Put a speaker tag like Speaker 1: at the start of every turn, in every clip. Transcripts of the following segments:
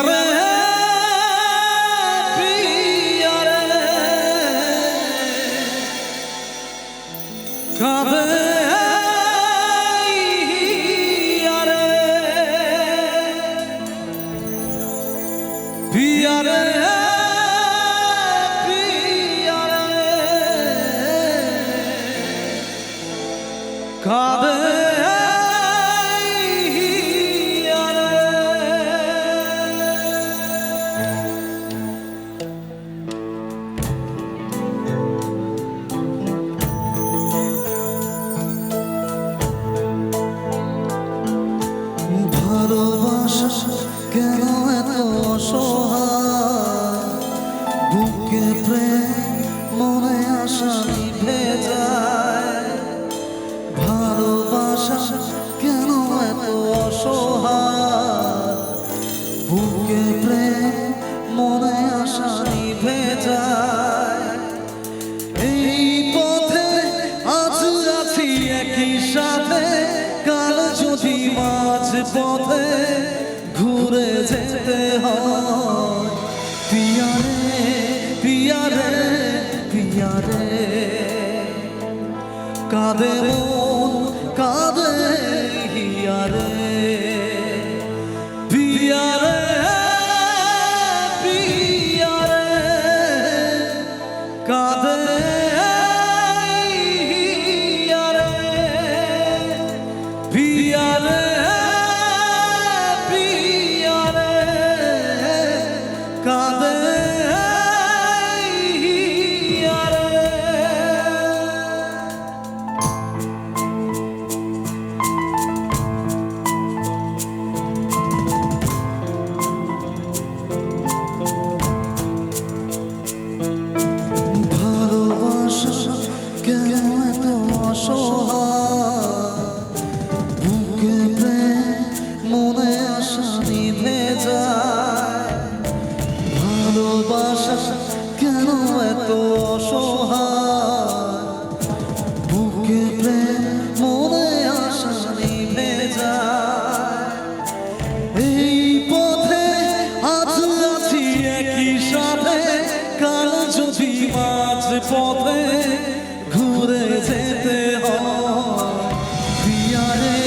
Speaker 1: পিয়ারে পিয়ারে কাঁদে পিয়ারে পিয়ারে কাঁদে
Speaker 2: ভালোবাসা কেন এত অসহায়, বুকে প্রেম মনে আশা নিভে যায়। ভালোবাসা কেন এত অসহায়, বুকে প্রেম মনে আশা নিভে যায়। এই পথে আজ আছি একই সাথে, কাল যদি মাঝ পথে ঘুরে যেতে হয়। পিয়ারে পিয়ারে পিয়ারে কাঁদে মন কাঁদে হিয়ারে। পিয়ারে পিয়ারে কাঁদে হিয়ারে। পিয়ারে কাঁদে হিয়ারে। ভালোবাসা কেন এত অসহায়, বুকে প্রেম মনে আশা নিভে যায়। ভালোবাসা কেন এত অসহায়, বুকে প্রেম মনে আশা নিভে যায়। এই পথে আজ আছি একই সাথে, কাল যদি মাঝ পথে ঘুরে যেতে হয়। পিয়ারে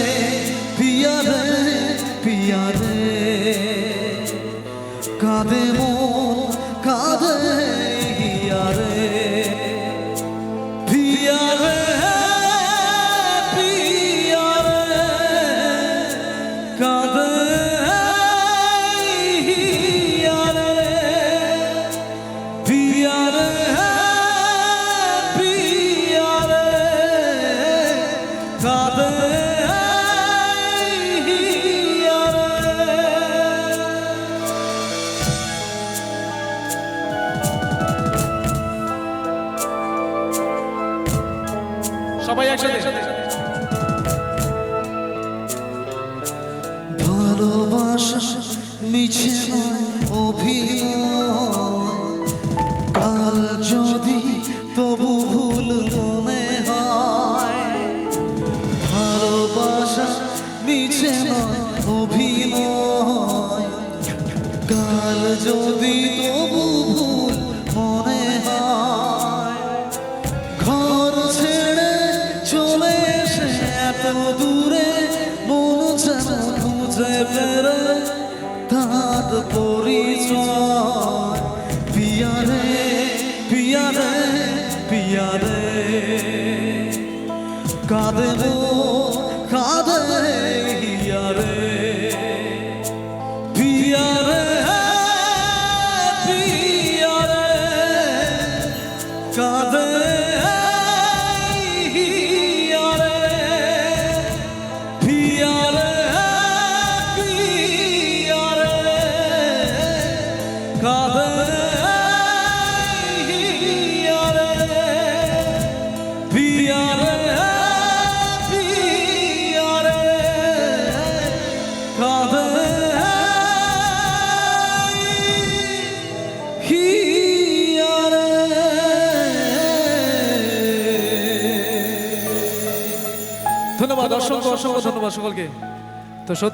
Speaker 2: পিয়ারে পিয়ারে কাঁদে মন কাঁদে হিয়ারে। পিয়ারে পিয়ারে কাঁদে হিয়ারে। পিয়ারে পিয়ারে কাঁদে
Speaker 1: সবাই একসাথে।
Speaker 2: ভালোবাসা মিছে নয় অভিনয়, কাল যদি তবু ভুল মনে হয়। ভালোবাসা মিছে নয় অভিনয়, কাল যদি তবু ভুল মনে হয়। ঘর ছেড়ে চলে এসে এত দূরে, মন যেন খুঁজে বেড়ে তার পরিচয়। পিয়ারে পিয়ারে পিয়ারে কাঁদে মন কাঁদে হিয়ারে। পিয়ারে পিয়ারে কাঁদে হিয়ারে। পিয়ারে পিয়ারে কাঁদে হিয়ারে। পিয়ারে পিয়ারে কাঁদে হিয়ারে।
Speaker 1: ধন্যবাদ, অসংখ্য অসংখ্য ধন্যবাদ সকলকে। তো সত্যি